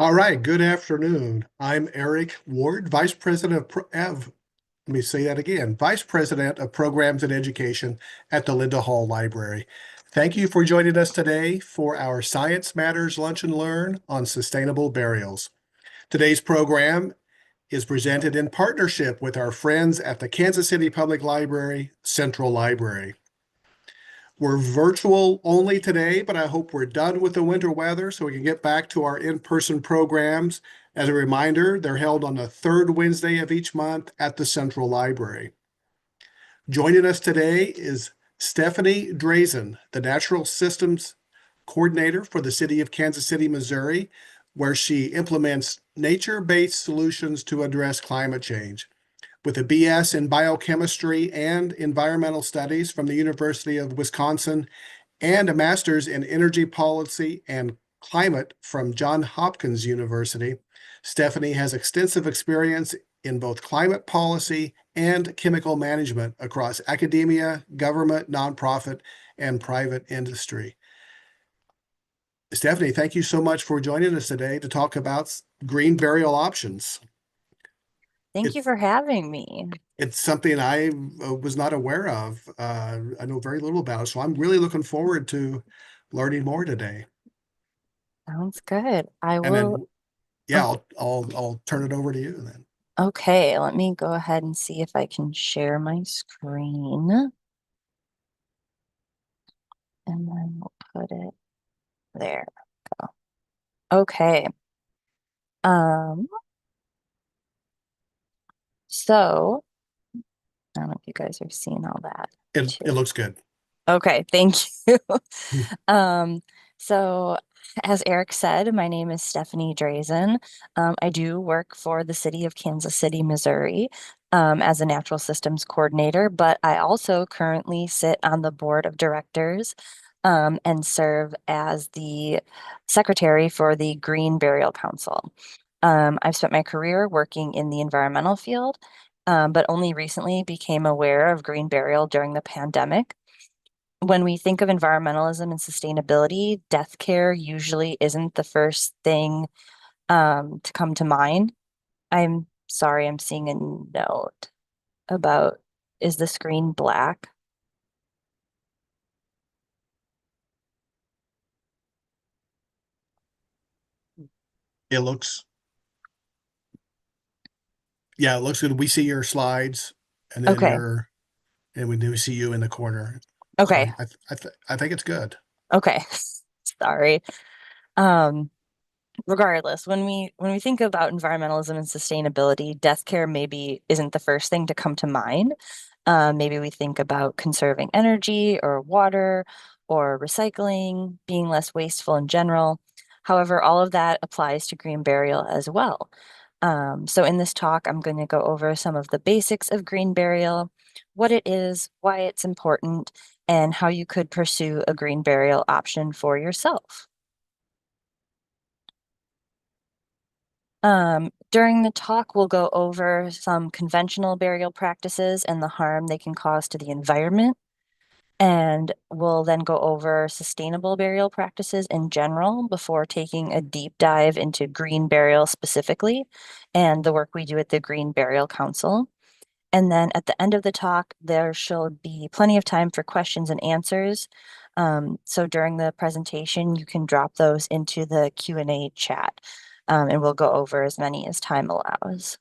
All right, good afternoon. I'm Eric Ward, Vice President let me say that again, Vice President of Programs and Education at the Linda Hall Library. Thank you for joining us today for our Science Matters Lunch and Learn on sustainable burials. Today's program is presented in partnership with our friends at the Kansas City Public Library Central Library. We're virtual only today, but I hope we're done with the winter weather so we can get back to our in-person programs. As a reminder, they're held on the third Wednesday of each month at the Central Library. Joining us today is Stephanie Dresen, the Natural Systems Coordinator for the City of Kansas City, Missouri, where she implements nature-based solutions to address climate change. With a BS in biochemistry and environmental studies from the University of Wisconsin and a master's in energy policy and climate from Johns Hopkins University, Stephanie has extensive experience in both climate policy and chemical management across academia, government, nonprofit, and private industry. Stephanie, thank you so much for joining us today to talk about green burial options. Thank you for having me. It's something I was not aware of. I know very little about it, so I'm really looking forward to learning more today. Sounds good. I And will. then, yeah, Oh, I'll turn it over to you then. okay. Let me go ahead and see if I can share my screen. And then we'll put it there. Go. Okay. Um, so I don't know if you guys are seeing all that It too. looks good. Okay, thank you. Hmm. Um, so as Eric said, my name is Stephanie Dresen. I do work for the city of Kansas City, Missouri, as a natural systems coordinator, but I also currently sit on the board of directors, and serve as the secretary for the Green Burial Council. I've spent my career working in the environmental field, but only recently became aware of green burial during the pandemic. When we think of environmentalism and sustainability, death care usually isn't the first thing to come to mind. I'm sorry, I'm seeing a note about, is the screen black? It looks, yeah, it looks good. We see your slides, and then Okay, and we do see you in the corner. So okay, I think it's good. okay. Sorry. Um, Regardless, when we think about environmentalism and sustainability, death care maybe isn't the first thing to come to mind. Maybe we think about conserving energy or water or recycling, being less wasteful in general. However, all of that applies to green burial as well. So in this talk, I'm going to go over some of the basics of green burial, what it is, why it's important, and how you could pursue a green burial option for yourself. During the talk, we'll go over some conventional burial practices and the harm they can cause to the environment. And we'll then go over sustainable burial practices in general before taking a deep dive into green burial specifically and the work we do at the Green Burial Council. And then at the end of the talk, there should be plenty of time for questions and answers. So during the presentation, you can drop those into the Q&A chat, and we'll go over as many as time allows.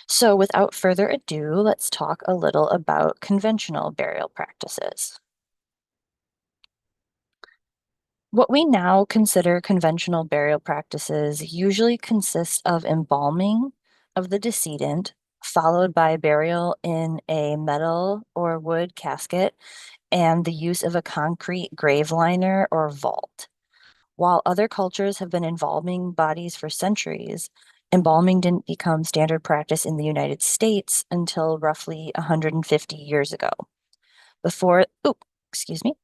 So without further ado, let's talk a little about conventional burial practices. What we now consider conventional burial practices usually consist of embalming of the decedent, followed by burial in a metal or wood casket, and the use of a concrete grave liner or vault. While other cultures have been embalming bodies for centuries, embalming didn't become standard practice in the United States until roughly 150 years ago. Before, oh, excuse me.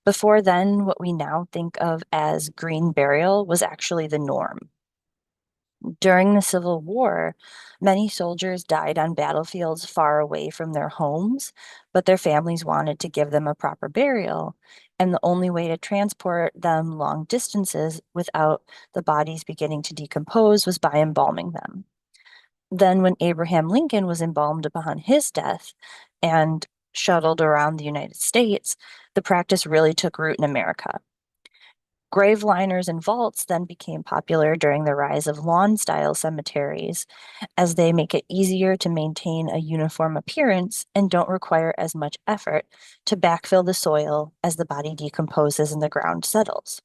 Before then, what we now think of as green burial was actually the norm. During the Civil War, many soldiers died on battlefields far away from their homes, but their families wanted to give them a proper burial. and the only way to transport them long distances without the bodies beginning to decompose was by embalming them. Then, when Abraham Lincoln was embalmed upon his death and shuttled around the United States, the practice really took root in America. Grave liners and vaults then became popular during the rise of lawn-style cemeteries, as they make it easier to maintain a uniform appearance and don't require as much effort to backfill the soil as the body decomposes and the ground settles.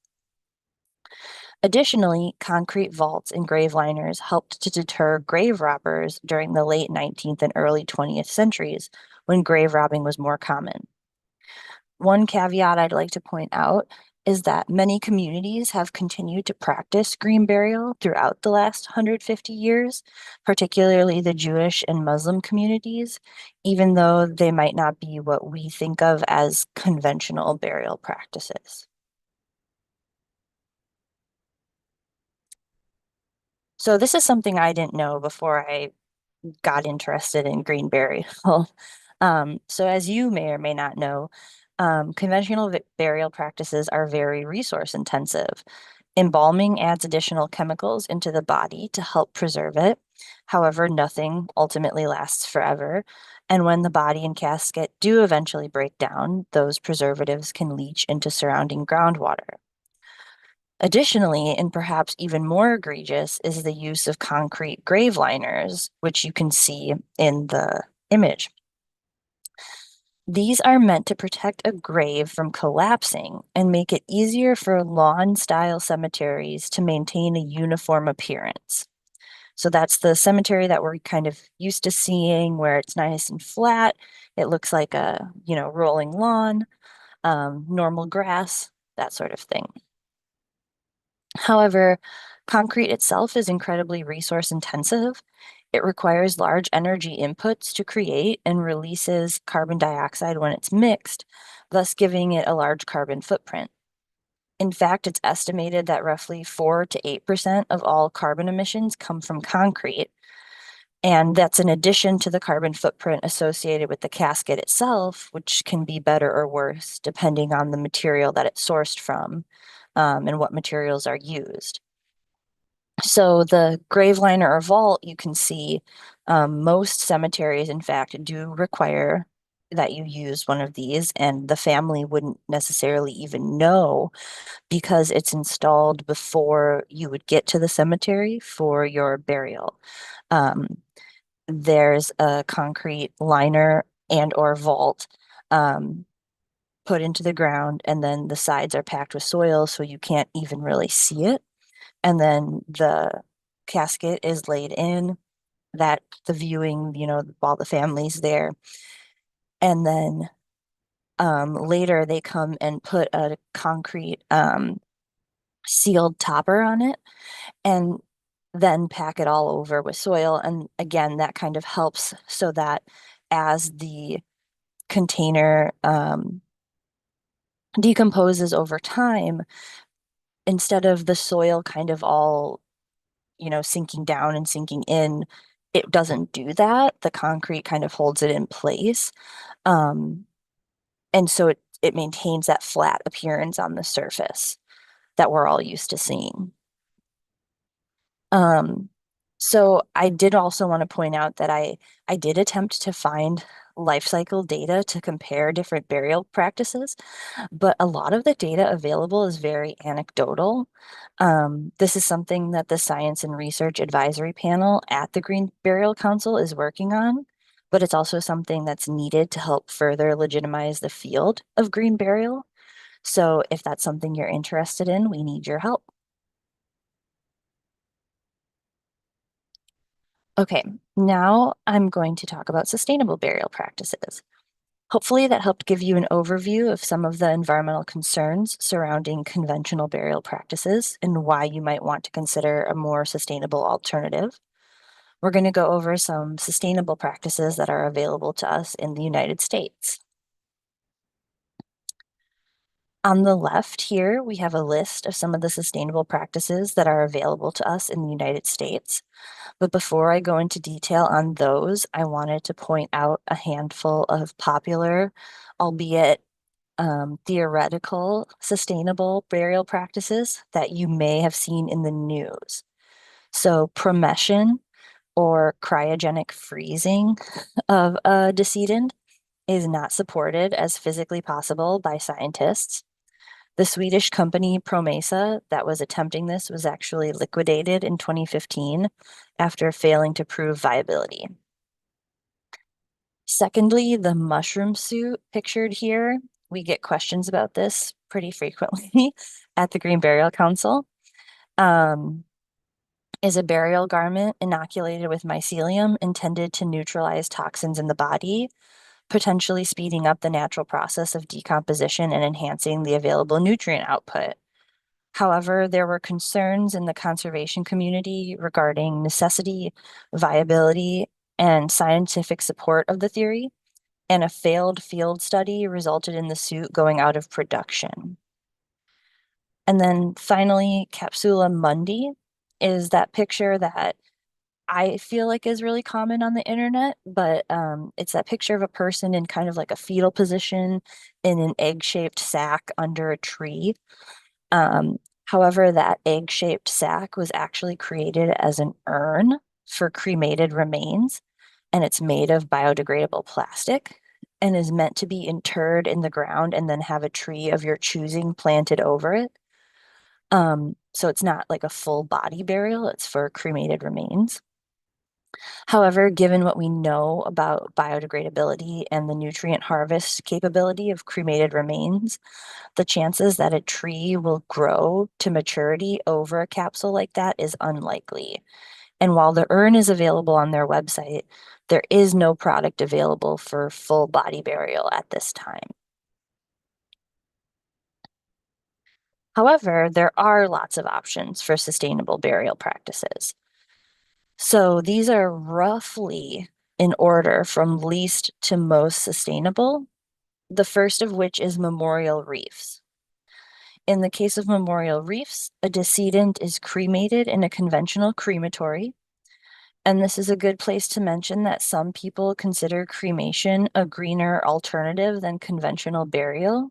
Additionally, concrete vaults and grave liners helped to deter grave robbers during the late 19th and early 20th centuries, when grave robbing was more common. One caveat I'd like to point out is that many communities have continued to practice green burial throughout the last 150 years, particularly the Jewish and Muslim communities, even though they might not be what we think of as conventional burial practices. So this is something I didn't know before I got interested in green burial. So as you may or may not know, conventional burial practices are very resource intensive. Embalming adds additional chemicals into the body to help preserve it. However, nothing ultimately lasts forever. And when the body and casket do eventually break down, those preservatives can leach into surrounding groundwater. Additionally, and perhaps even more egregious, is the use of concrete grave liners, which you can see in the image. These are meant to protect a grave from collapsing and make it easier for lawn-style cemeteries to maintain a uniform appearance. So that's the cemetery that we're kind of used to seeing, where it's nice and flat. It looks like a, rolling lawn, normal grass, that sort of thing. However, concrete itself is incredibly resource intensive. It requires large energy inputs to create and releases carbon dioxide when it's mixed, thus giving it a large carbon footprint. In fact, it's estimated that roughly 4 to 8% of all carbon emissions come from concrete. And that's in addition to the carbon footprint associated with the casket itself, which can be better or worse depending on the material that it's sourced from, and what materials are used. So the grave liner or vault, you can see most cemeteries, in fact, do require that you use one of these, and the family wouldn't necessarily even know because it's installed before you would get to the cemetery for your burial. Um, there's a concrete liner and or vault put into the ground, and then the sides are packed with soil so you can't even really see it. And then the casket is laid in, that the viewing, while the family's there. And then later they come and put a concrete sealed topper on it and then pack it all over with soil. And again, that kind of helps so that as the container decomposes over time, instead of the soil kind of all sinking down and sinking in, it doesn't do that. The concrete kind of holds it in place. Um, and so it maintains that flat appearance on the surface that we're all used to seeing. Um, so I did also want to point out that I did attempt to find life cycle data to compare different burial practices, but a lot of the data available is very anecdotal. This is something that the Science and Research Advisory Panel at the Green Burial Council is working on, but it's also something that's needed to help further legitimize the field of green burial. So if that's something you're interested in, we need your help. Okay, now I'm going to talk about sustainable burial practices. Hopefully that helped give you an overview of some of the environmental concerns surrounding conventional burial practices and why you might want to consider a more sustainable alternative. We're going to go over some sustainable practices that are available to us in the United States. On the left here, we have a list of some of the sustainable practices that are available to us in the United States. But before I go into detail on those, I wanted to point out a handful of popular, albeit theoretical sustainable burial practices that you may have seen in the news. So premation or cryogenic freezing of a decedent is not supported as physically possible by scientists. The Swedish company Promesa that was attempting this was actually liquidated in 2015 after failing to prove viability. Secondly, the mushroom suit pictured here, we get questions about this pretty frequently at the Green Burial Council. Is a burial garment inoculated with mycelium intended to neutralize toxins in the body, potentially speeding up the natural process of decomposition and enhancing the available nutrient output. However, there were concerns in the conservation community regarding necessity, viability, and scientific support of the theory, and a failed field study resulted in the suit going out of production. And then finally, Capsula mundi is that picture that I feel like is really common on the internet, but it's that picture of a person in kind of like a fetal position in an egg-shaped sack under a tree. However, that egg-shaped sack was actually created as an urn for cremated remains, and it's made of biodegradable plastic and is meant to be interred in the ground and then have a tree of your choosing planted over it. So it's not like a full body burial, it's for cremated remains. However, given what we know about biodegradability and the nutrient harvest capability of cremated remains, the chances that a tree will grow to maturity over a capsule like that is unlikely. And while the urn is available on their website, there is no product available for full body burial at this time. However, there are lots of options for sustainable burial practices. So these are roughly in order from least to most sustainable, the first of which is memorial reefs. In the case of memorial reefs, a decedent is cremated in a conventional crematory. And this is a good place to mention that some people consider cremation a greener alternative than conventional burial.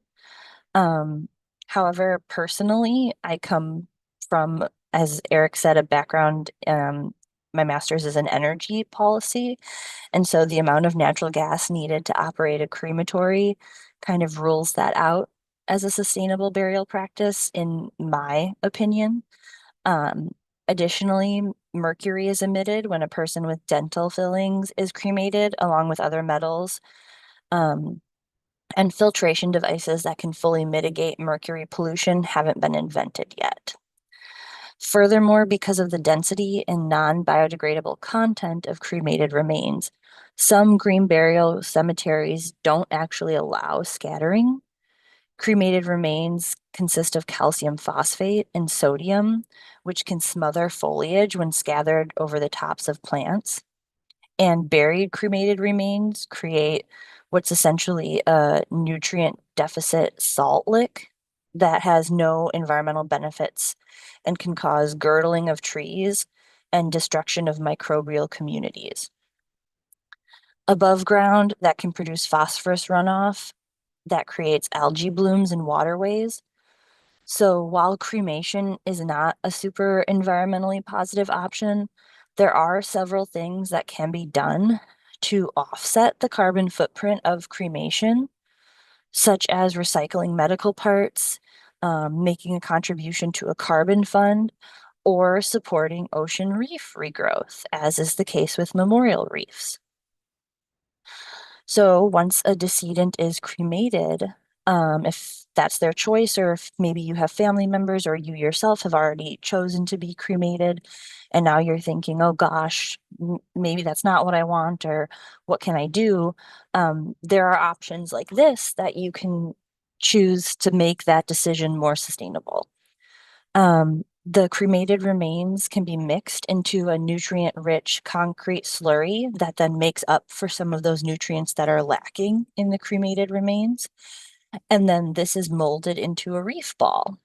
Um, However, personally, I come from, as Eric said, a background, my master's is in energy policy. And so the amount of natural gas needed to operate a crematory kind of rules that out as a sustainable burial practice, in my opinion. Um, Additionally, mercury is emitted when a person with dental fillings is cremated, along with other metals. Um, and filtration devices that can fully mitigate mercury pollution haven't been invented yet. Furthermore, because of the density and non-biodegradable content of cremated remains, some green burial cemeteries don't actually allow scattering. Cremated remains consist of calcium phosphate and sodium, which can smother foliage when scattered over the tops of plants. And buried cremated remains create what's essentially a nutrient deficit salt lick that has no environmental benefits and can cause girdling of trees and destruction of microbial communities. Above ground, that can produce phosphorus runoff that creates algae blooms in waterways. So while cremation is not a super environmentally positive option, there are several things that can be done to offset the carbon footprint of cremation, such as recycling medical parts, making a contribution to a carbon fund, or supporting ocean reef regrowth, as is the case with memorial reefs. So once a decedent is cremated, if that's their choice, or if maybe you have family members or you yourself have already chosen to be cremated, and now you're thinking, oh gosh, maybe that's not what I want, or what can I do? There are options like this that you can choose to make that decision more sustainable. The cremated remains can be mixed into a nutrient-rich concrete slurry that then makes up for some of those nutrients that are lacking in the cremated remains. And then this is molded into a reef ball.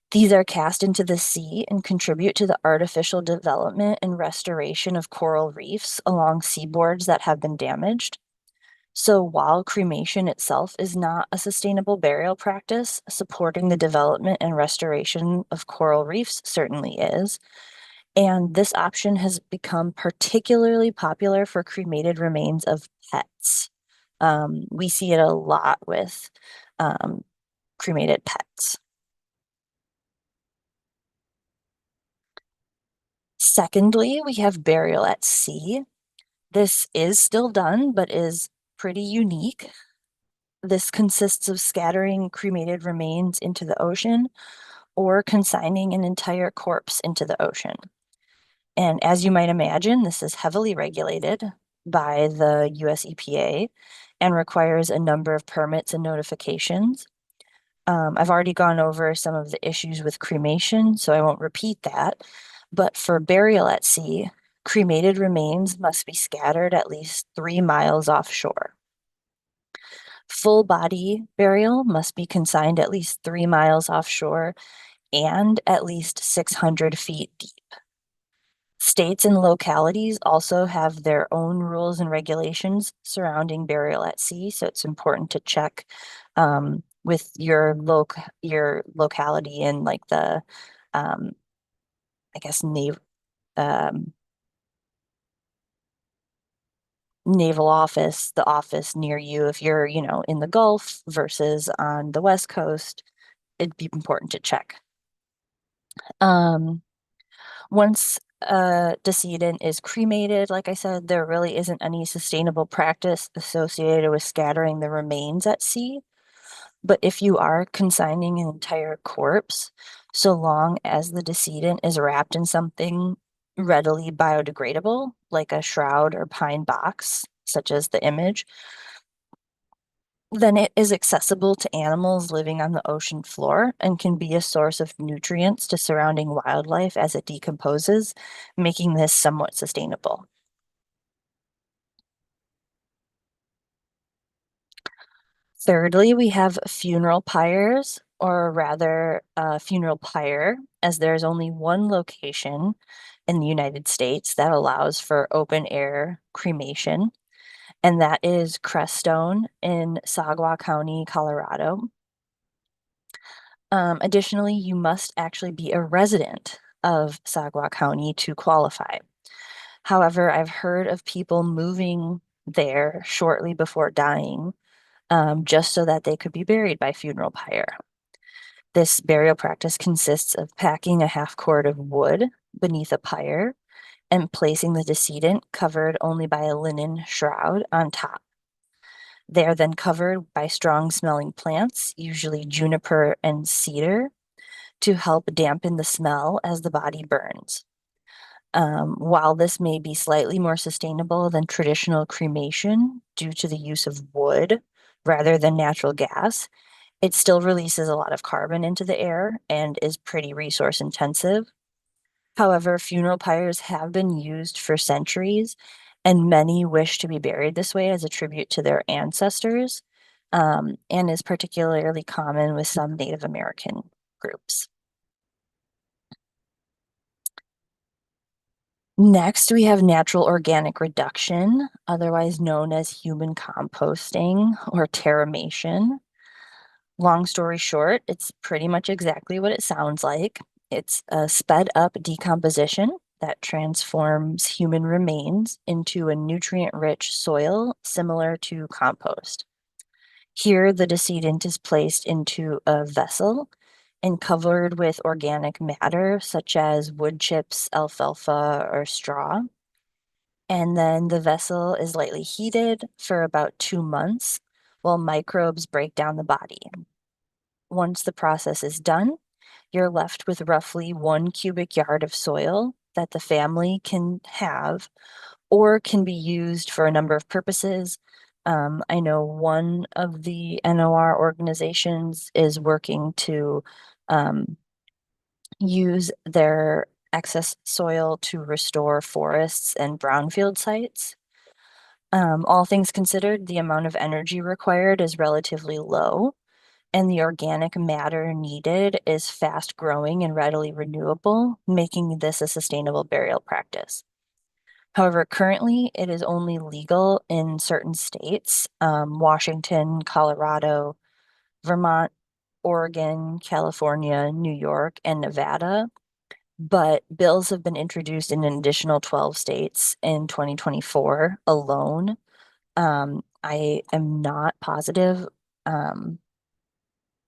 These are cast into the sea and contribute to the artificial development and restoration of coral reefs along seaboards that have been damaged. So while cremation itself is not a sustainable burial practice, supporting the development and restoration of coral reefs certainly is. And this option has become particularly popular for cremated remains of pets. We see it a lot with um, cremated pets. Secondly, we have burial at sea. This is still done, but is pretty unique. This consists of scattering cremated remains into the ocean or consigning an entire corpse into the ocean. And as you might imagine, this is heavily regulated by the US EPA and requires a number of permits and notifications. I've already gone over some of the issues with cremation, so I won't repeat that. But for burial at sea, cremated remains must be scattered at least 3 miles offshore. Full body burial must be consigned at least 3 miles offshore and at least 600 feet deep. States and localities also have their own rules and regulations surrounding burial at sea, so it's important to check with your locality and like the um, I guess um, naval office, the office near you. If you're, in the Gulf versus on the West Coast, it'd be important to check. Um, Once a decedent is cremated, like I said, there really isn't any sustainable practice associated with scattering the remains at sea. But if you are consigning an entire corpse, so long as the decedent is wrapped in something readily biodegradable, like a shroud or pine box, such as the image, then it is accessible to animals living on the ocean floor and can be a source of nutrients to surrounding wildlife as it decomposes, making this somewhat sustainable. Thirdly, we have funeral pyres, or rather, a funeral pyre, as there's only one location in the United States that allows for open air cremation, and that is Crestone in Sagua County, Colorado. Additionally, you must actually be a resident of Sagua County to qualify. However, I've heard of people moving there shortly before dying, just so that they could be buried by funeral pyre. This burial practice consists of packing a half cord of wood beneath a pyre and placing the decedent covered only by a linen shroud on top. They are then covered by strong smelling plants, usually juniper and cedar, to help dampen the smell as the body burns. While this may be slightly more sustainable than traditional cremation due to the use of wood rather than natural gas, it still releases a lot of carbon into the air and is pretty resource intensive. However, funeral pyres have been used for centuries, and many wish to be buried this way as a tribute to their ancestors, and is particularly common with some Native American groups. Next, we have natural organic reduction, otherwise known as human composting or terramation. Long story short, it's pretty much exactly what it sounds like. It's a sped up decomposition that transforms human remains into a nutrient-rich soil similar to compost. Here, the decedent is placed into a vessel and covered with organic matter such as wood chips, alfalfa, or straw. And then the vessel is lightly heated for about 2 months while microbes break down the body. Once the process is done, you're left with roughly 1 cubic yard of soil that the family can have or can be used for a number of purposes. I know one of the NOR organizations is working to use their excess soil to restore forests and brownfield sites. All things considered, the amount of energy required is relatively low, and the organic matter needed is fast growing and readily renewable, making this a sustainable burial practice. However, currently it is only legal in certain states, Washington, Colorado, Vermont, Oregon, California, New York, and Nevada. But bills have been introduced in an additional 12 states in 2024 alone. I am not positive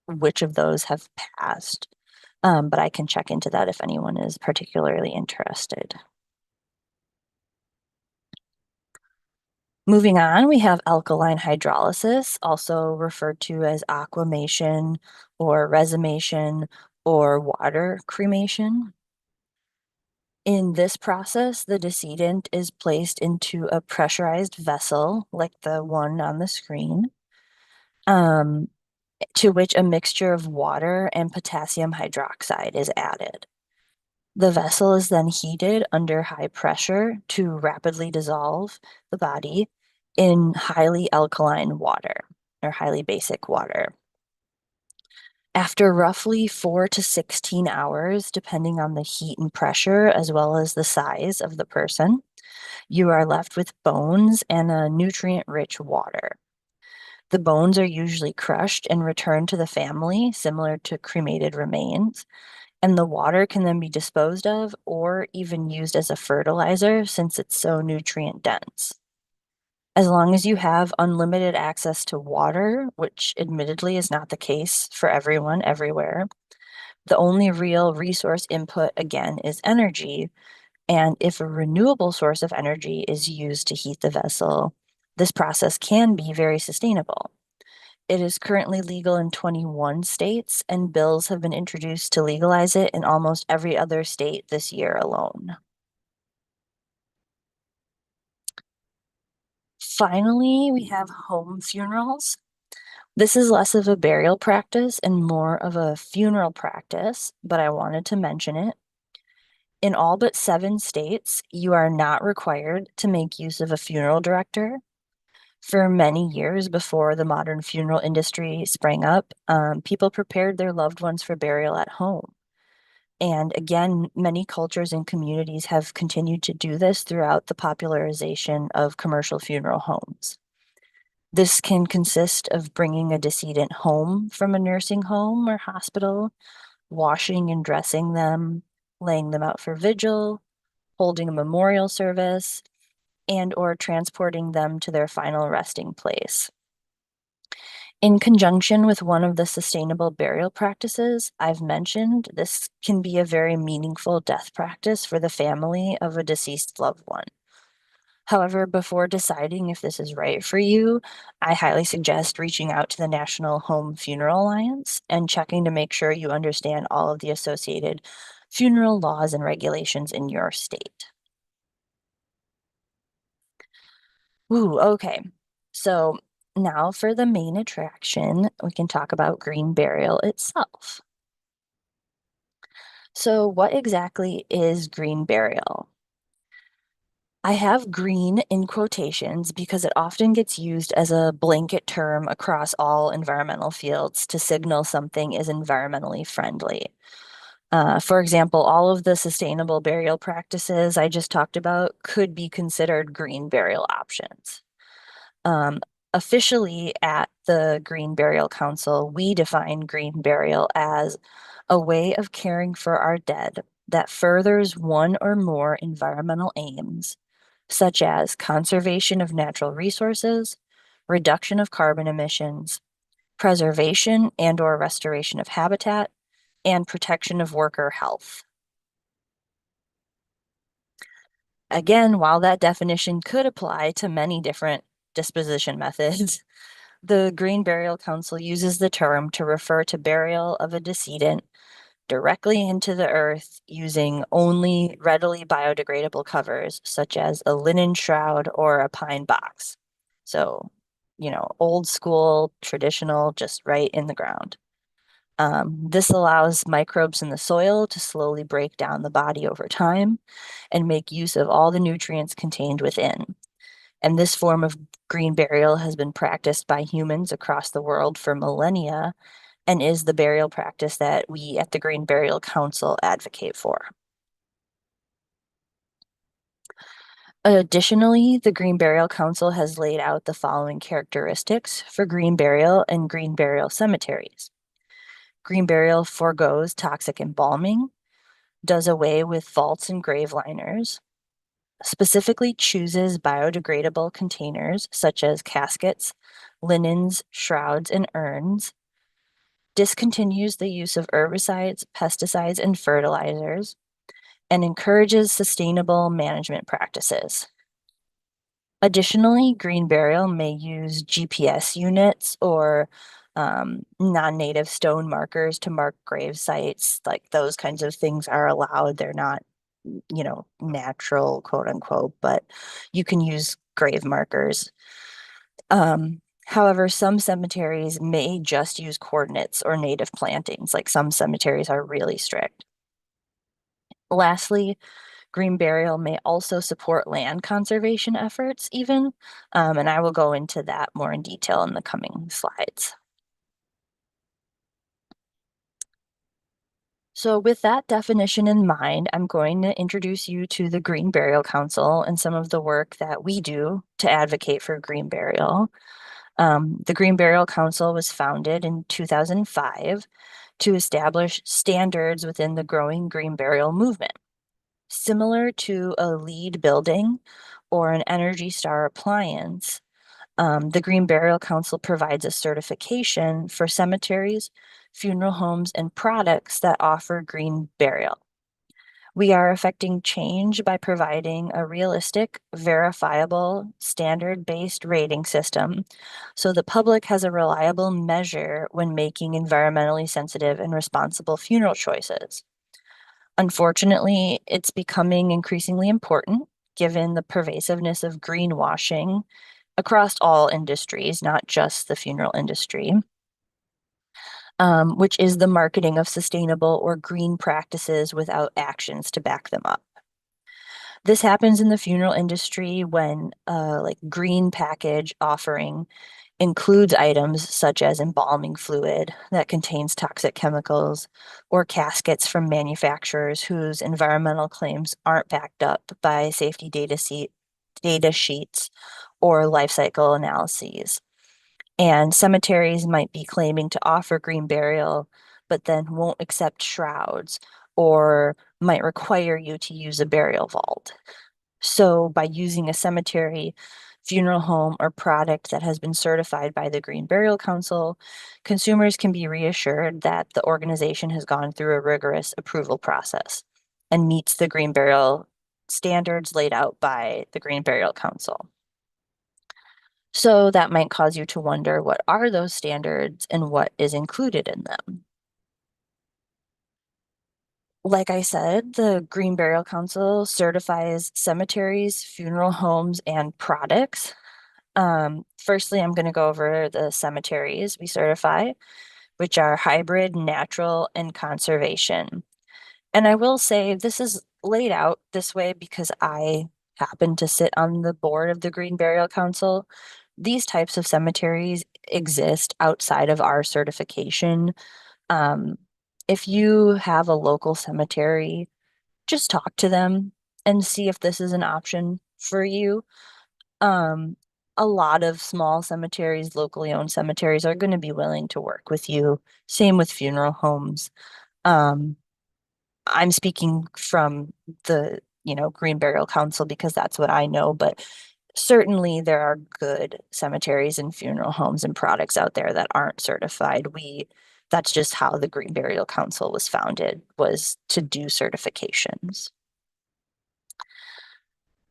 which of those have passed, but I can check into that if anyone is particularly interested. Moving on, we have alkaline hydrolysis, also referred to as aquamation or resomation or water cremation. In this process, the decedent is placed into a pressurized vessel like the one on the screen, um, to which a mixture of water and potassium hydroxide is added. The vessel is then heated under high pressure to rapidly dissolve the body in highly alkaline water or highly basic water. After roughly 4 to 16 hours, depending on the heat and pressure, as well as the size of the person, you are left with bones and a nutrient-rich water. The bones are usually crushed and returned to the family, similar to cremated remains, and the water can then be disposed of or even used as a fertilizer since it's so nutrient dense. As long as you have unlimited access to water, which admittedly is not the case for everyone everywhere, the only real resource input again is energy. And if a renewable source of energy is used to heat the vessel, this process can be very sustainable. It is currently legal in 21 states, and bills have been introduced to legalize it in almost every other state this year alone. Finally, we have home funerals. This is less of a burial practice and more of a funeral practice, but I wanted to mention it. In all but 7 states, you are not required to make use of a funeral director. For many years before the modern funeral industry sprang up, people prepared their loved ones for burial at home. And again, many cultures and communities have continued to do this throughout the popularization of commercial funeral homes. This can consist of bringing a decedent home from a nursing home or hospital, washing and dressing them, laying them out for vigil, holding a memorial service, and or transporting them to their final resting place. In conjunction with one of the sustainable burial practices I've mentioned, this can be a very meaningful death practice for the family of a deceased loved one. However, before deciding if this is right for you, I highly suggest reaching out to the National Home Funeral Alliance and checking to make sure you understand all of the associated funeral laws and regulations in your state. Ooh, okay. So now for the main attraction, we can talk about green burial itself. So what exactly is green burial? I have green in quotations because it often gets used as a blanket term across all environmental fields to signal something is environmentally friendly. For example, all of the sustainable burial practices I just talked about could be considered green burial options. Um, Officially at the Green Burial Council, we define green burial as a way of caring for our dead that furthers one or more environmental aims, such as conservation of natural resources, reduction of carbon emissions, preservation and or restoration of habitat, and protection of worker health. Again, while that definition could apply to many different disposition methods, the Green Burial Council uses the term to refer to burial of a decedent directly into the earth using only readily biodegradable covers, such as a linen shroud or a pine box. So, old school, traditional, just right in the ground. This allows microbes in the soil to slowly break down the body over time and make use of all the nutrients contained within. And this form of green burial has been practiced by humans across the world for millennia and is the burial practice that we at the Green Burial Council advocate for. Additionally, the Green Burial Council has laid out the following characteristics for green burial and green burial cemeteries. Green burial forgoes toxic embalming, does away with vaults and grave liners, specifically chooses biodegradable containers such as caskets, linens, shrouds, and urns, discontinues the use of herbicides, pesticides, and fertilizers, and encourages sustainable management practices. Additionally, green burial may use GPS units or non-native stone markers to mark grave sites. Like those kinds of things are allowed. They're not, natural, quote unquote, but you can use grave markers. However, some cemeteries may just use coordinates or native plantings. Like some cemeteries are really strict. Lastly, green burial may also support land conservation efforts even, and I will go into that more in detail in the coming slides. So with that definition in mind, I'm going to introduce you to the Green Burial Council and some of the work that we do to advocate for green burial. The Green Burial Council was founded in 2005 to establish standards within the growing green burial movement. Similar to a LEED building or an Energy Star appliance, the Green Burial Council provides a certification for cemeteries, funeral homes, and products that offer green burial. We are affecting change by providing a realistic, verifiable, standard-based rating system so the public has a reliable measure when making environmentally sensitive and responsible funeral choices. Unfortunately, it's becoming increasingly important given the pervasiveness of greenwashing across all industries, not just the funeral industry, which is the marketing of sustainable or green practices without actions to back them up. This happens in the funeral industry when like green package offering includes items such as embalming fluid that contains toxic chemicals or caskets from manufacturers whose environmental claims aren't backed up by safety data sheets or life cycle analyses. And cemeteries might be claiming to offer green burial, but then won't accept shrouds or might require you to use a burial vault. So by using a cemetery, funeral home, or product that has been certified by the Green Burial Council, consumers can be reassured that the organization has gone through a rigorous approval process and meets the green burial standards laid out by the Green Burial Council. So that might cause you to wonder, what are those standards and what is included in them? Like I said, the Green Burial Council certifies cemeteries, funeral homes, and products. Firstly, I'm going to go over the cemeteries we certify, which are hybrid, natural, and conservation. And I will say this is laid out this way because I happen to sit on the board of the Green Burial Council. These types of cemeteries exist outside of our certification. Um, if you have a local cemetery, just talk to them and see if this is an option for you. Um, a lot of small cemeteries, locally owned cemeteries, are going to be willing to work with you. Same with funeral homes. Um, I'm speaking from the, Green Burial Council because that's what I know, but certainly there are good cemeteries and funeral homes and products out there that aren't certified. That's just how the Green Burial Council was founded, was to do certifications.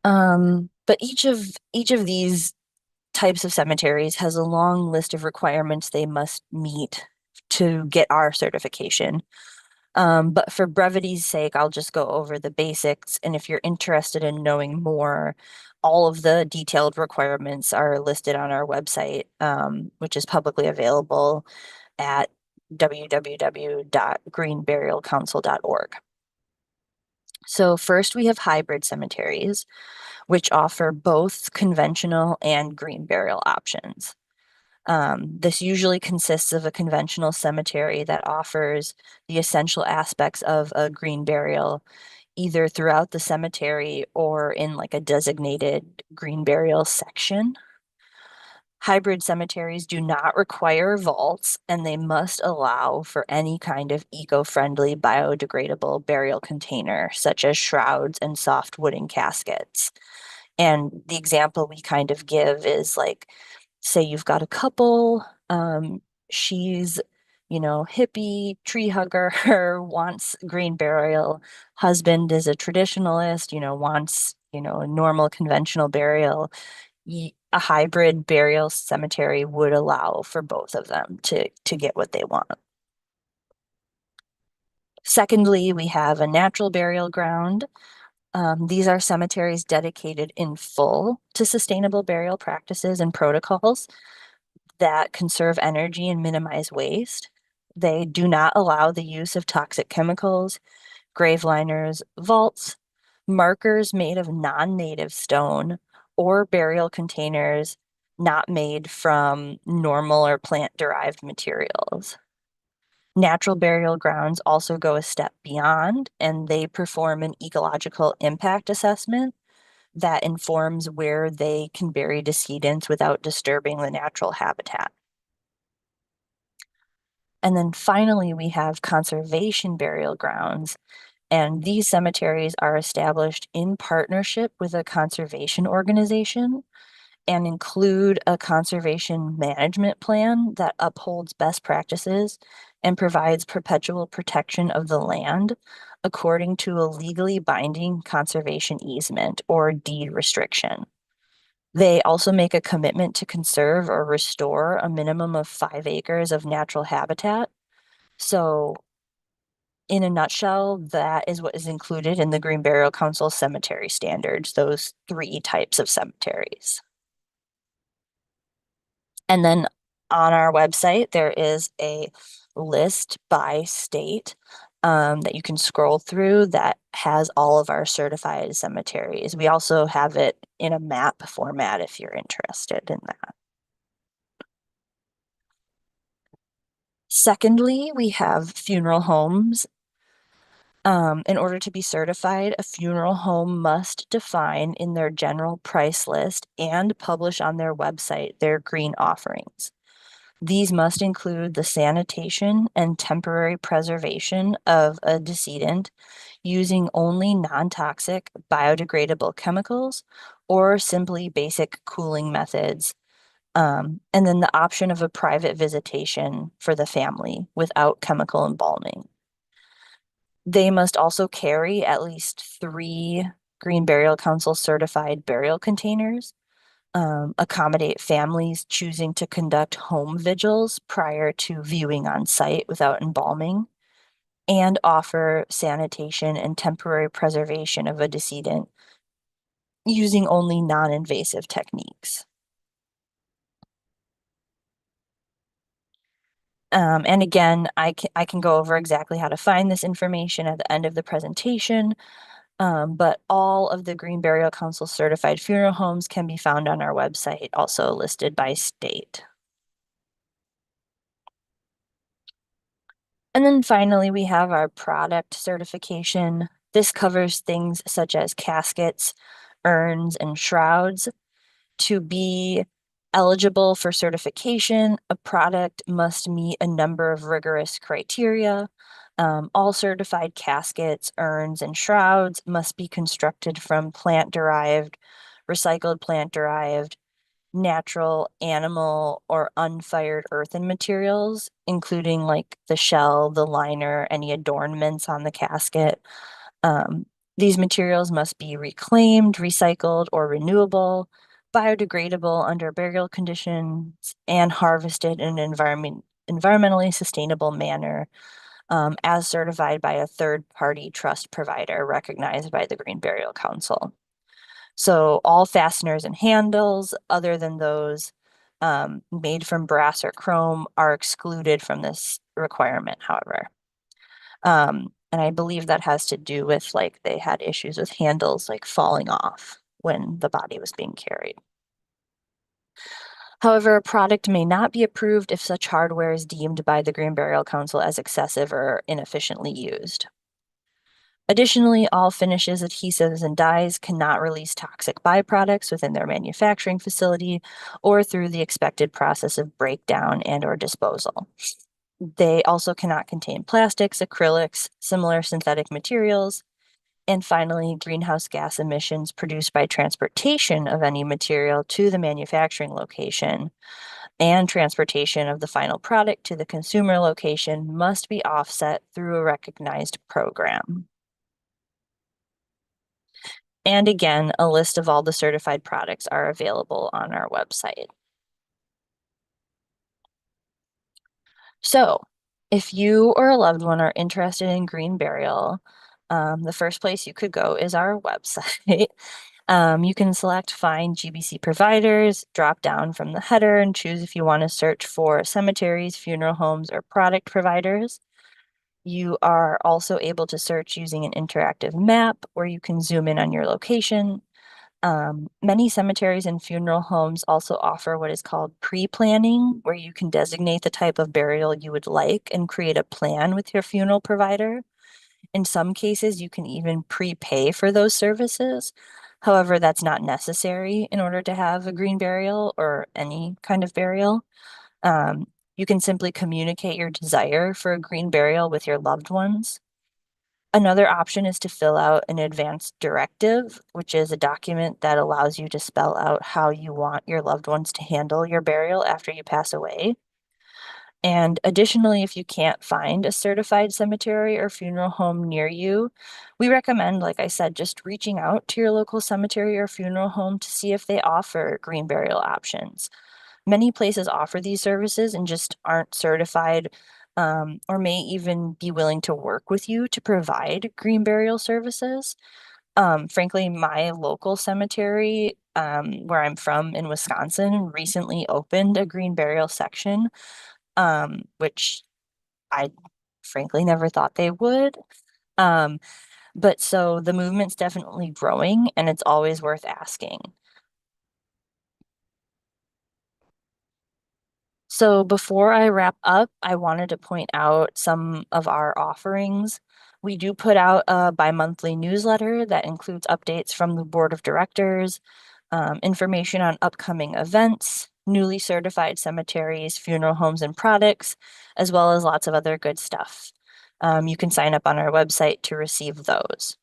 But each of these types of cemeteries has a long list of requirements they must meet to get our certification. But for brevity's sake, I'll just go over the basics. And if you're interested in knowing more, all of the detailed requirements are listed on our website, which is publicly available at www.greenburialcouncil.org. So first we have hybrid cemeteries, which offer both conventional and green burial options. This usually consists of a conventional cemetery that offers the essential aspects of a green burial, either throughout the cemetery or in like a designated green burial section. Hybrid cemeteries do not require vaults, and they must allow for any kind of eco-friendly, biodegradable burial container, such as shrouds and soft wooden caskets. And the example we kind of give is like, say you've got a couple, she's, hippie, tree hugger, wants green burial. Husband is a traditionalist, wants, a normal conventional burial. A hybrid burial cemetery would allow for both of them to get what they want. Secondly, we have a natural burial ground. These are cemeteries dedicated in full to sustainable burial practices and protocols that conserve energy and minimize waste. They do not allow the use of toxic chemicals, grave liners, vaults, markers made of non-native stone, or burial containers not made from normal or plant-derived materials. Natural burial grounds also go a step beyond, and they perform an ecological impact assessment that informs where they can bury decedents without disturbing the natural habitat. And then finally, we have conservation burial grounds. And these cemeteries are established in partnership with a conservation organization and include a conservation management plan that upholds best practices and provides perpetual protection of the land according to a legally binding conservation easement or deed restriction. They also make a commitment to conserve or restore a minimum of 5 acres of natural habitat. So in a nutshell, that is what is included in the Green Burial Council cemetery standards, those 3 types of cemeteries. And then on our website, there is a list by state that you can scroll through that has all of our certified cemeteries. We also have it in a map format if you're interested in that. Secondly, we have funeral homes. In order to be certified, a funeral home must define in their general price list and publish on their website their green offerings. These must include the sanitation and temporary preservation of a decedent using only non-toxic biodegradable chemicals or simply basic cooling methods. And then the option of a private visitation for the family without chemical embalming. They must also carry at least 3 Green Burial Council certified burial containers, accommodate families choosing to conduct home vigils prior to viewing on site without embalming, and offer sanitation and temporary preservation of a decedent using only non-invasive techniques. And again, I can go over exactly how to find this information at the end of the presentation. But all of the Green Burial Council certified funeral homes can be found on our website, also listed by state. And then finally, we have our product certification. This covers things such as caskets, urns, and shrouds. To be eligible for certification, a product must meet a number of rigorous criteria. All certified caskets, urns, and shrouds must be constructed from plant-derived, recycled plant-derived, natural, animal, or unfired earthen materials, including like the shell, the liner, any adornments on the casket. These materials must be reclaimed, recycled, or renewable, biodegradable under burial conditions, and harvested in an environmentally sustainable manner, as certified by a third-party trust provider recognized by the Green Burial Council. So all fasteners and handles, other than those made from brass or chrome, are excluded from this requirement, however. And I believe that has to do with like they had issues with handles like falling off when the body was being carried. However, a product may not be approved if such hardware is deemed by the Green Burial Council as excessive or inefficiently used. Additionally, all finishes, adhesives, and dyes cannot release toxic byproducts within their manufacturing facility or through the expected process of breakdown and or disposal. They also cannot contain plastics, acrylics, similar synthetic materials, and finally, greenhouse gas emissions produced by transportation of any material to the manufacturing location and transportation of the final product to the consumer location must be offset through a recognized program. And again, a list of all the certified products are available on our website. So, if you or a loved one are interested in green burial, the first place you could go is our website. You can select Find GBC Providers, drop down from the header, and choose if you want to search for cemeteries, funeral homes, or product providers. You are also able to search using an interactive map where you can zoom in on your location. Many cemeteries and funeral homes also offer what is called pre-planning, where you can designate the type of burial you would like and create a plan with your funeral provider. In some cases, you can even prepay for those services. However, that's not necessary in order to have a green burial or any kind of burial. Um, you can simply communicate your desire for a green burial with your loved ones. Another option is to fill out an advance directive, which is a document that allows you to spell out how you want your loved ones to handle your burial after you pass away. And additionally, if you can't find a certified cemetery or funeral home near you, we recommend, like I said, just reaching out to your local cemetery or funeral home to see if they offer green burial options. Many places offer these services and just aren't certified, or may even be willing to work with you to provide green burial services. Frankly, my local cemetery, where I'm from in Wisconsin, recently opened a green burial section, which I frankly never thought they would. Um, but so the movement's definitely growing and it's always worth asking. So before I wrap up, I wanted to point out some of our offerings. We do put out a bi-monthly newsletter that includes updates from the board of directors, information on upcoming events, newly certified cemeteries, funeral homes, and products, as well as lots of other good stuff. You can sign up on our website to receive those.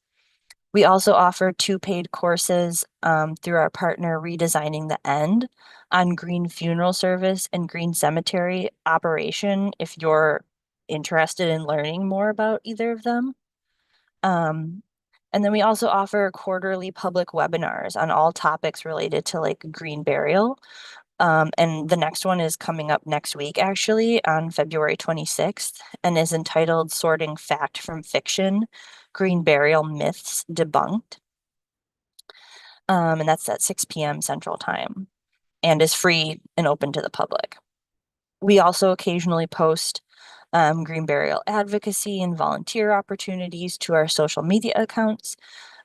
We also offer 2 paid courses through our partner Redesigning the End on green funeral service and green cemetery operation if you're interested in learning more about either of them. Um, and then we also offer quarterly public webinars on all topics related to like green burial. And the next one is coming up next week, actually, on February 26th, and is entitled Sorting Fact from Fiction, Green Burial Myths Debunked. And that's at 6 p.m. Central Time and is free and open to the public. We also occasionally post green burial advocacy and volunteer opportunities to our social media accounts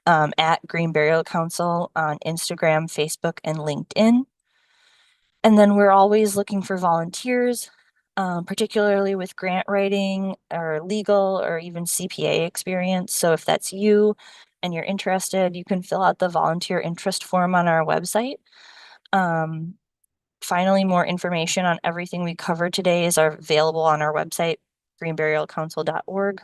at Green Burial Council on Instagram, Facebook, and LinkedIn. And then we're always looking for volunteers, particularly with grant writing or legal or even CPA experience. So if that's you and you're interested, you can fill out the volunteer interest form on our website. Finally, more information on everything we covered today is available on our website, greenburialcouncil.org.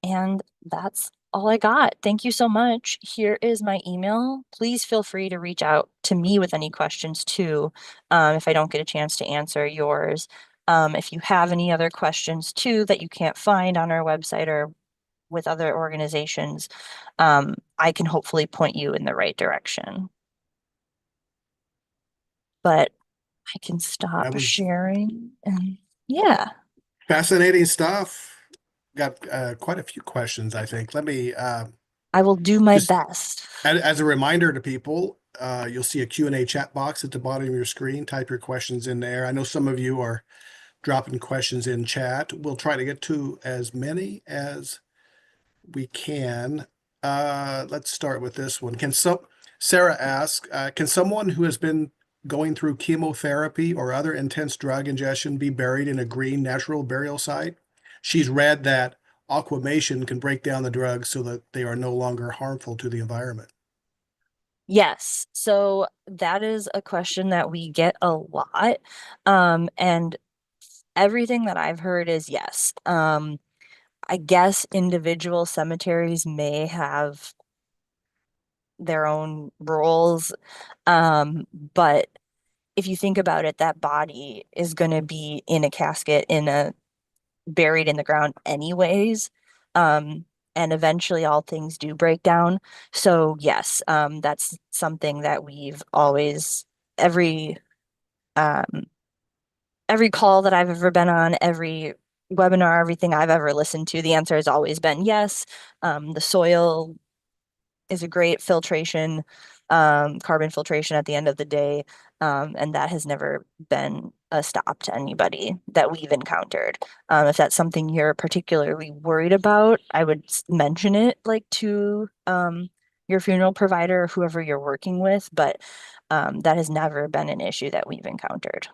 And that's all I got. Thank you so much. Here is my email. Please feel free to reach out to me with any questions too, if I don't get a chance to answer yours. If you have any other questions too that you can't find on our website or with other organizations, I can hopefully point you in the right direction. But I can That stop was sharing and yeah, fascinating stuff. Got quite a few questions, I think. Let me I will do my just, best. as a reminder to people, you'll see a Q&A chat box at the bottom of your screen. Type your questions in there. I know some of you are dropping questions in chat. We'll try to get to as many as we can. Let's start with this one. Sarah asks, can someone who has been going through chemotherapy or other intense drug ingestion be buried in a green natural burial site? She's read that aquamation can break down the drugs so that they are no longer harmful to the environment? Yes. So that is a question that we get a lot. And everything that I've heard is yes. I guess individual cemeteries may have their own rules. But if you think about it, that body is going to be in a casket in a buried in the ground anyways. Um, and eventually all things do break down. So yes, that's something that we've always every um every call that I've ever been on, every webinar, everything I've ever listened to, the answer has always been yes. The soil is a great filtration, carbon filtration at the end of the day. And that has never been a stop to anybody that we've encountered. If that's something you're particularly worried about, I would mention it like to your funeral provider or whoever you're working with, but that has never been an issue that we've encountered.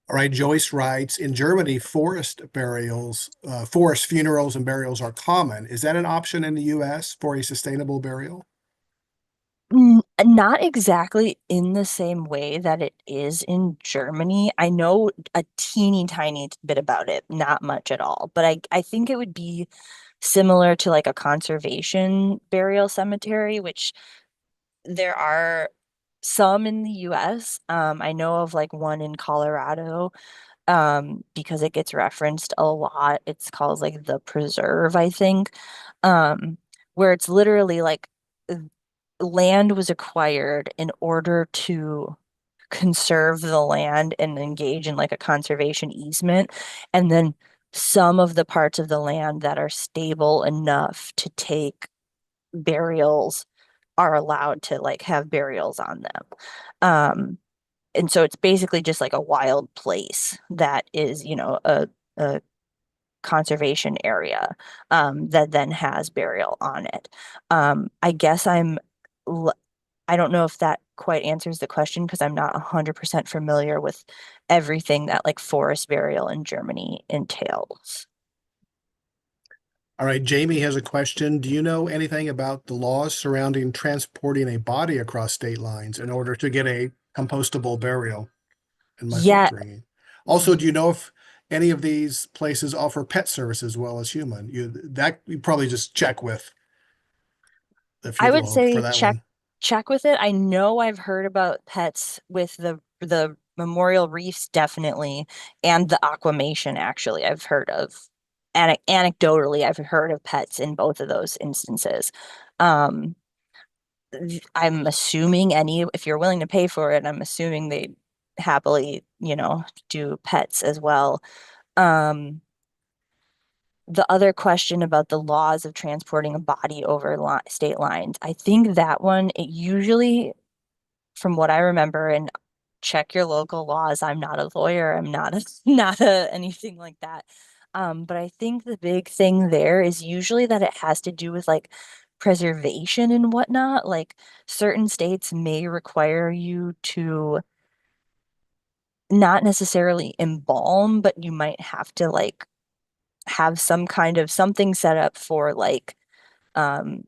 All right, Joyce writes, in Germany, forest funerals and burials are common. Is that an option in the US for a sustainable burial? Not exactly in the same way that it is in Germany. I know a teeny tiny bit about it, not much at all, but I think it would be similar to like a conservation burial cemetery, which there are some in the US. I know of like one in Colorado, because it gets referenced a lot. It's called like the Preserve, I think, um, where it's literally like land was acquired in order to conserve the land and engage in like a conservation easement. And then some of the parts of the land that are stable enough to take burials are allowed to like have burials on them. Um, and so it's basically just like a wild place that is, a conservation area, that then has burial on it. I guess I don't know if that quite answers the question because I'm not 100% familiar with everything that like forest burial in Germany entails. All right, Jamie has a question. Do you know anything about the laws surrounding transporting a body across state lines in order to get a compostable burial? And my Yeah, phone's ringing. Also, do you know if any of these places offer pet service as well as human? You probably just check with the I would funeral home for say that check one. check with it. I know I've heard about pets with the memorial reefs definitely, and the aquamation actually I've heard of. Anecdotally, I've heard of pets in both of those instances. Um, I'm assuming if you're willing to pay for it, I'm assuming they happily, do pets as well. Um, the other question about the laws of transporting a body over state lines, I think that one, it usually, from what I remember, and check your local laws. I'm not a lawyer. I'm not a not a anything like that. But I think the big thing there is usually that it has to do with like preservation and whatnot. Like certain states may require you to not necessarily embalm, but you might have to like have some kind of something set up for like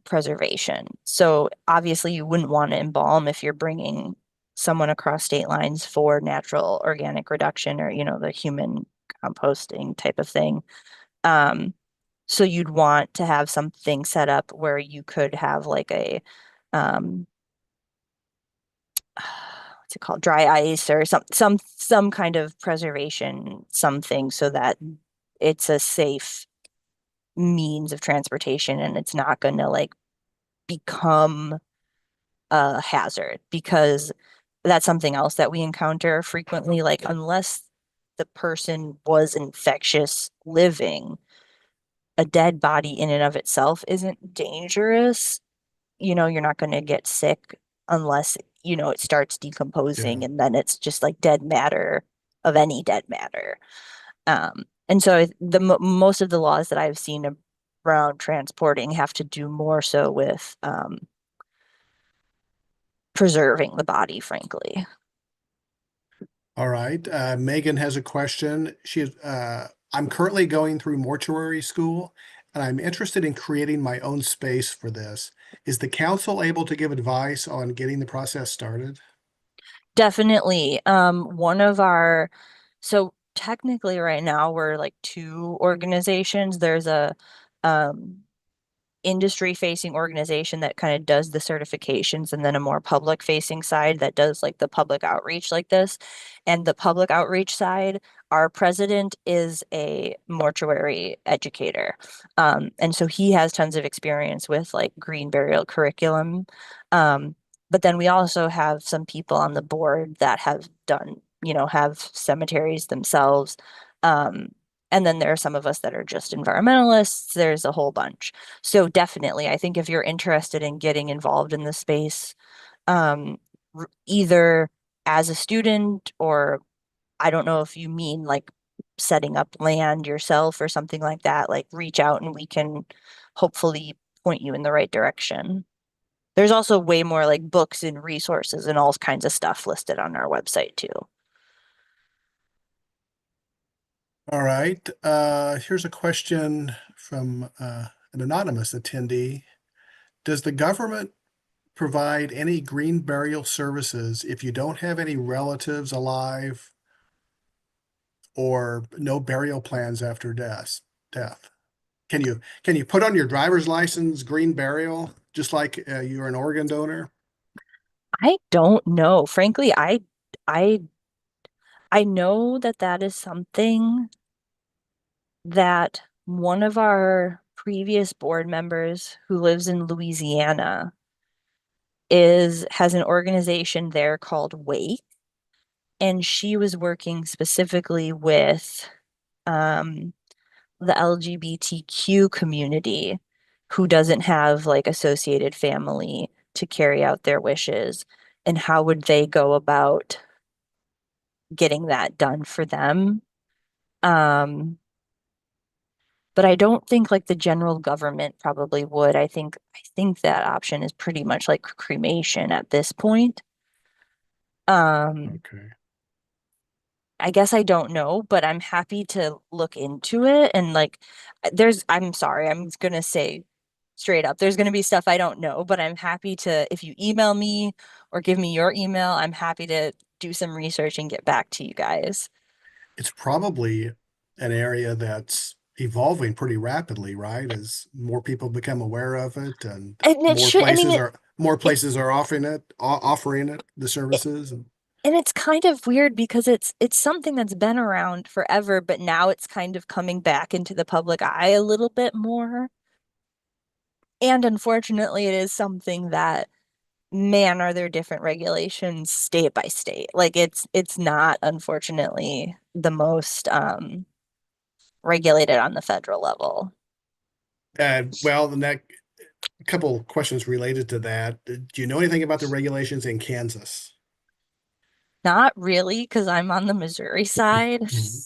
preservation. So obviously you wouldn't want to embalm if you're bringing someone across state lines for natural organic reduction or, the human composting type of thing. Um, so you'd want to have something set up where you could have like a um, what's it called, dry ice or some kind of preservation something so that it's a safe means of transportation and it's not going to like become a hazard because that's something else that we encounter frequently. Like, unless the person was infectious living, a dead body in and of itself isn't dangerous. You're not going to get sick unless, it starts decomposing Yeah. and then it's just like dead matter of any dead matter. And so most of the laws that I've seen around transporting have to do more so with preserving the body, frankly. All right. Megan has a question. I'm currently going through mortuary school, and I'm interested in creating my own space for this. Is the council able to give advice on getting the process started? Definitely. So technically right now we're like two organizations. There's a um industry facing organization that kind of does the certifications and then a more public facing side that does like the public outreach like this. And the public outreach side, our president is a mortuary educator. And so he has tons of experience with like green burial curriculum. Um, but then we also have some people on the board that have done, have cemeteries themselves. Um, and then there are some of us that are just environmentalists. There's a whole bunch. So definitely, I think if you're interested in getting involved in the space, um, either as a student or I don't know if you mean like setting up land yourself or something like that, like reach out and we can hopefully point you in the right direction. There's also way more like books and resources and all kinds of stuff listed on our website too. All right. Here's a question from an anonymous attendee. Does the government provide any green burial services if you don't have any relatives alive or no burial plans after death? Can you put on your driver's license green burial just like you're an organ donor? I don't know. Frankly, I I know that that is something that one of our previous board members who lives in Louisiana is has an organization there called Wake, and she was working specifically with um, the LGBTQ community who doesn't have like associated family to carry out their wishes, and how would they go about getting that done for them? Um, but I don't think like the general government probably would. I think that option is pretty much like cremation at this point. Um, Okay. I guess I don't know, but I'm happy to look into it and like I'm sorry, I'm gonna say straight up, there's gonna be stuff I don't know, but I'm happy to if you email me or give me your email, I'm happy to do some research and get back to you guys. It's probably an area that's evolving pretty rapidly, right? As more people become aware of it and And it more should, I mean places are more it places are offering it, the services. And And it's kind of weird because it's something that's been around forever, but now it's kind of coming back into the public eye a little bit more. And unfortunately, it is something that, man, are there different regulations state by state. Like it's not, unfortunately, the most regulated on the federal level. well, the next couple questions related to that. Do you know anything about the regulations in Kansas? Not really, because I'm on the Missouri side. Mhm.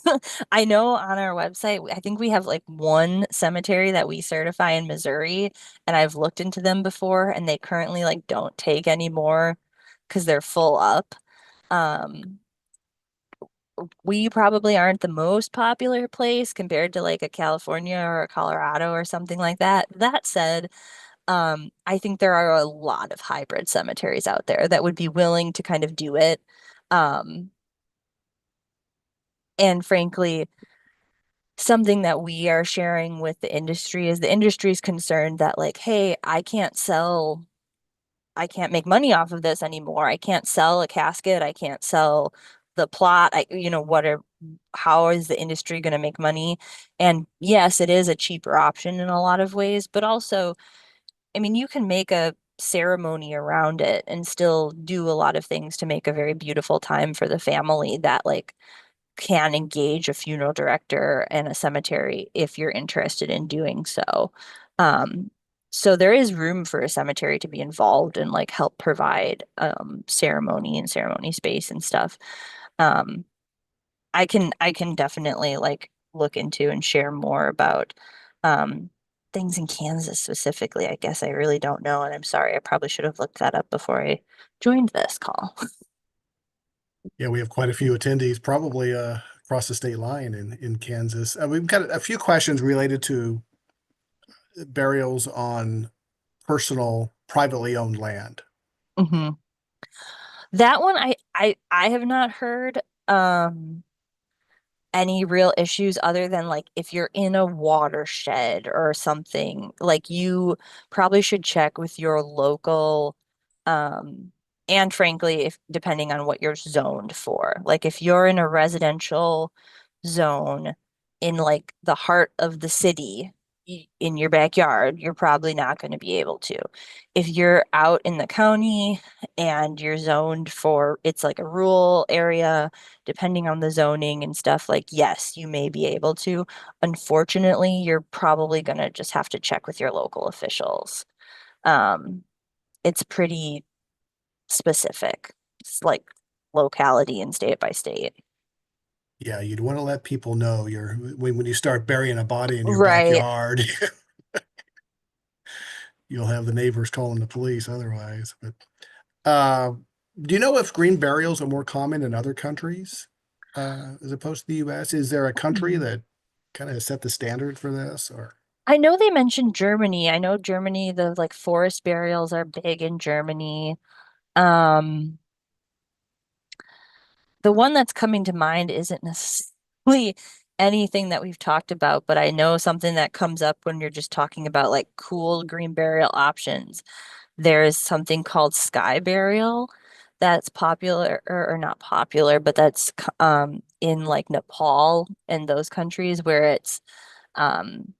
I know on our website, I think we have like one cemetery that we certify in Missouri, and I've looked into them before, and they currently like don't take anymore because they're full up. Um, we probably aren't the most popular place compared to like a California or a Colorado or something like that. That said, I think there are a lot of hybrid cemeteries out there that would be willing to kind of do it. Um, And frankly, something that we are sharing with the industry is the industry is concerned that, like, hey, I can't make money off of this anymore. I can't sell a casket. I can't sell the plot. How is the industry going to make money? And yes, it is a cheaper option in a lot of ways, but also, I mean, you can make a ceremony around it and still do a lot of things to make a very beautiful time for the family that, like, can engage a funeral director and a cemetery if you're interested in doing so. Um, so there is room for a cemetery to be involved and like help provide ceremony and ceremony space and stuff. Um, I can definitely like look into and share more about um, things in Kansas specifically. I guess I really don't know, and I'm sorry. I probably should have looked that up before I joined this call. Yeah, we have quite a few attendees, probably across the state line in Kansas. We've got a few questions related to burials on personal, privately owned land. Hmm. That one I have not heard any real issues other than like if you're in a watershed or something, like you probably should check with your local um and frankly if depending on what you're zoned for. Like if you're in a residential zone in like the heart of the city in your backyard, you're probably not going to be able to. If you're out in the county and you're zoned for it's like a rural area, depending on the zoning and stuff, like, yes, you may be able to. Unfortunately, you're probably going to just have to check with your local officials. Um, it's pretty specific. It's like locality and state by state. Yeah, you'd want to let people know when you start burying a body in your Right. backyard, you'll have the neighbors calling the police otherwise. But uh, do you know if green burials are more common in other countries as opposed to the US? Is there a country Mhm. that kind of set the standard for this or? I know they mentioned Germany. I know Germany, the like forest burials are big in Germany. Um, The one that's coming to mind isn't necessarily anything that we've talked about, but I know something that comes up when you're just talking about like cool green burial options. There's something called sky burial that's popular or not popular, but that's in like Nepal and those countries where um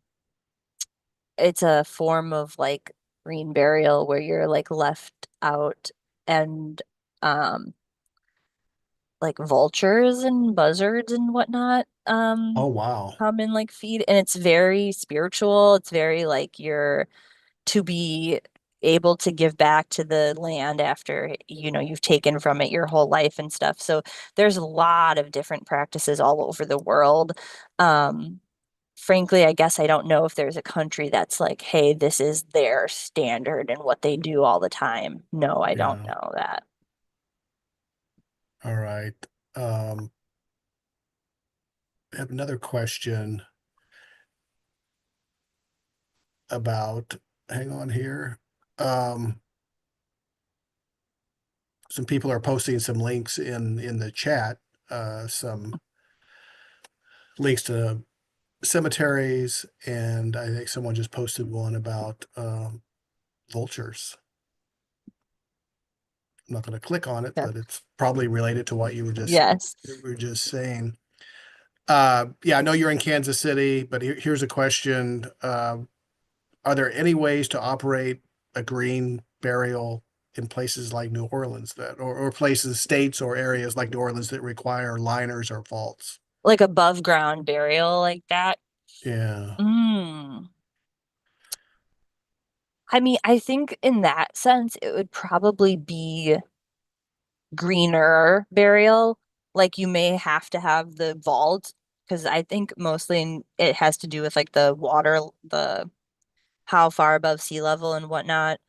it's a form of like green burial where you're like left out and um like vultures and buzzards and whatnot Oh, wow. come and like feed, and it's very spiritual. It's very like you're to be able to give back to the land after you've taken from it your whole life and stuff. So there's a lot of different practices all over the world. um Frankly, I guess I don't know if there's a country that's like, hey, this is their standard and what they do all the time. No, I don't Yeah. know that. All right. Um, I have another question about, hang on here. Um, some people are posting some links in the chat, some links to cemeteries, and I think someone just posted one about vultures. I'm not going to click on it, Yeah. but it's probably related to what Yes. you were just saying. Yeah, I know you're in Kansas City, but here's a question. Are there any ways to operate a green burial in places like New Orleans or places, states or areas like New Orleans that require liners or vaults? Like above ground burial like that. Yeah. Mm. I mean, I think in that sense, it would probably be greener burial. Like you may have to have the vault because I think it has to do with like the water, the how far above sea level and whatnot.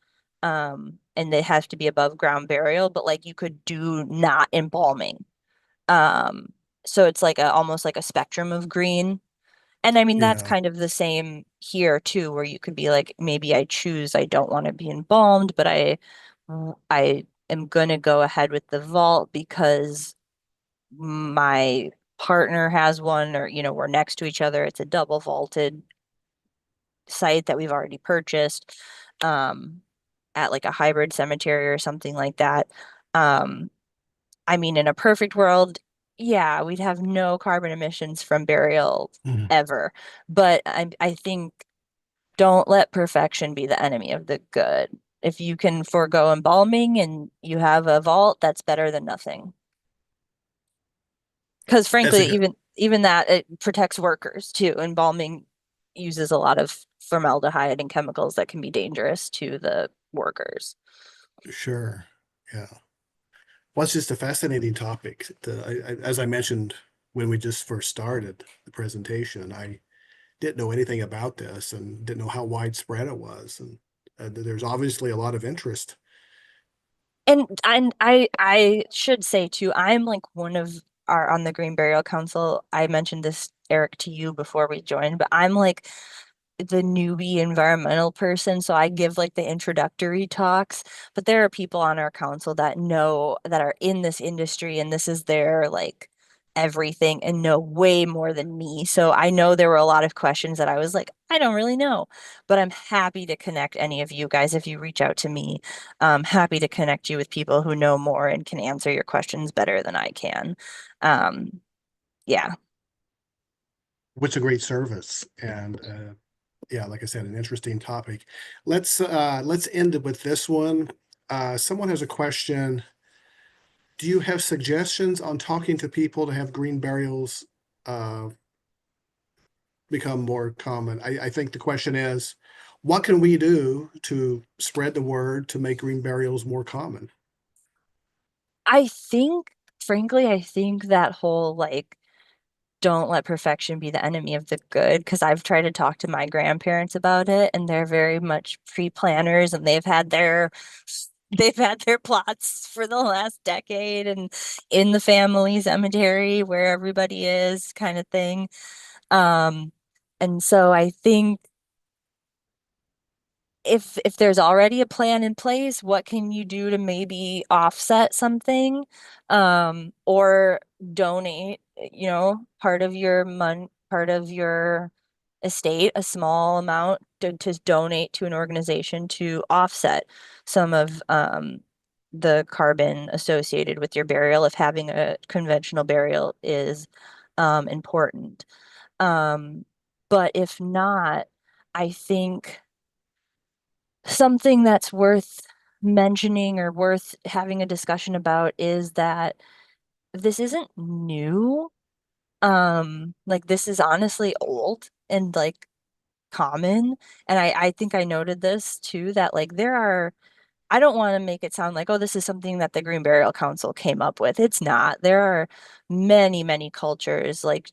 And they have to be above ground burial, but like you could do not embalming. Um, so it's like almost like a spectrum of green. And I mean, that's Yeah. kind of the same here too, where you could be like, maybe I don't want to be embalmed, but I am gonna go ahead with the vault because my partner has one, or we're next to each other. It's a double vaulted site that we've already purchased, um, at like a hybrid cemetery or something like that. Um, I mean, in a perfect world, yeah, we'd have no carbon emissions from burial Mhm. ever. But I think don't let perfection be the enemy of the good. If you can forego embalming and you have a vault, that's better than nothing. Because That's a frankly, good, even that it protects workers too. Embalming uses a lot of formaldehyde and chemicals that can be dangerous to the workers. sure. Yeah. Well, it's just a fascinating topic. As I mentioned when we just first started the presentation, I didn't know anything about this and didn't know how widespread it was. And there's obviously a lot of interest. And I should say too, I'm like one of are on the Green Burial Council, I mentioned this, Eric, to you before we joined, but I'm like the newbie environmental person, so I give like the introductory talks, but there are people on our council that know that are in this industry and this is their like everything and know way more than me. So I know there were a lot of questions that I was like, I don't really know, but I'm happy to connect any of you guys if you reach out to me. Happy to connect you with people who know more and can answer your questions better than I can. Um, yeah. Which a great service. And yeah, like I said, an interesting topic. Let's end it with this one. Someone has a question. Do you have suggestions on talking to people to have green burials uh, become more common? I think the question is, what can we do to spread the word to make green burials more common? I think, frankly, I think that whole like don't let perfection be the enemy of the good, because I've tried to talk to my grandparents about it and they're very much pre-planners and they've had their plots for the last decade and in the family cemetery where everybody is kind of thing. Um, and so I think if there's already a plan in place, what can you do to maybe offset something, or donate, part of your estate, a small amount to donate to an organization to offset some of the carbon associated with your burial if having a conventional burial is important. Um, but if not, I think something that's worth mentioning or worth having a discussion about is that this isn't new. Like this is honestly old and like common. And I think I noted this too, that like I don't want to make it sound like, oh, this is something that the Green Burial Council came up with. It's not. There are many, many cultures like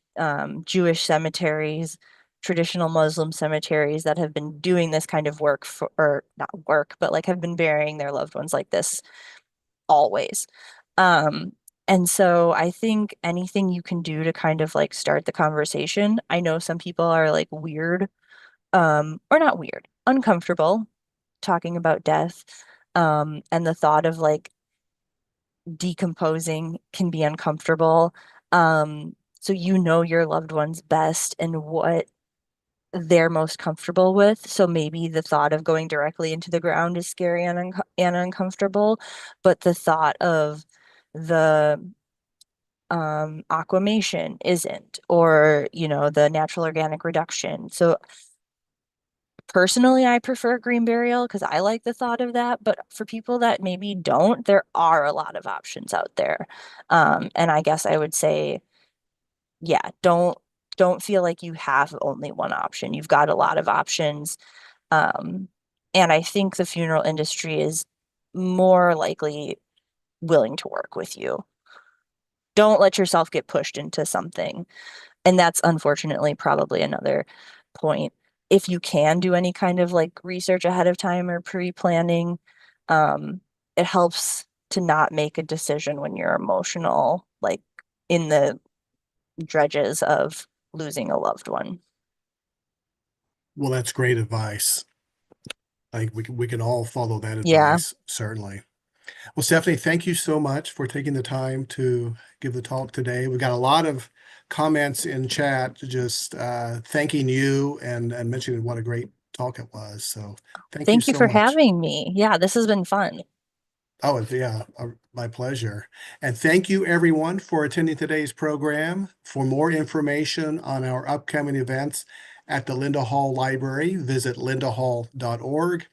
Jewish cemeteries, traditional Muslim cemeteries that have been doing this kind of work for, or not work, but like have been burying their loved ones like this always. Um, and so I think anything you can do to kind of like start the conversation. I know some people are like weird, or not weird, uncomfortable talking about death. And the thought of like decomposing can be uncomfortable. So you know your loved ones best and what they're most comfortable with. So maybe the thought of going directly into the ground is scary and, and uncomfortable, but the thought of the aquamation isn't, or the natural organic reduction. So personally, I prefer green burial because I like the thought of that. But for people that maybe don't, there are a lot of options out there. And I guess I would say, yeah, don't feel like you have only one option. You've got a lot of options. Um, and I think the funeral industry is more likely willing to work with you. Don't let yourself get pushed into something. And that's unfortunately probably another point. If you can do any kind of like research ahead of time or pre-planning, it helps to not make a decision when you're emotional, like in the dredges of losing a loved one. Well, that's great advice. I think we can all follow that Yeah. advice, certainly. Well, Stephanie, thank you so much for taking the time to give the talk today. We got a lot of comments in chat just thanking you and mentioning what a great talk it was. So thank you Thank you so for much. having me. Yeah, this has been fun. Oh, yeah, my pleasure. And thank you everyone for attending today's program. For more information on our upcoming events at the Linda Hall Library, visit lindahall.org.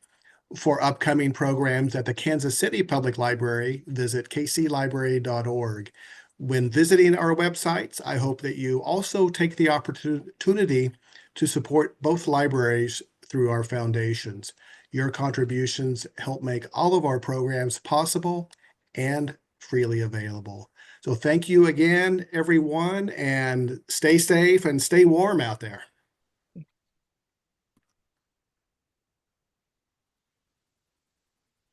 For upcoming programs at the Kansas City Public Library, visit kclibrary.org. When visiting our websites, I hope that you also take the opportunity to support both libraries through our foundations. Your contributions help make all of our programs possible and freely available. So thank you again, everyone, and stay safe and stay warm out there.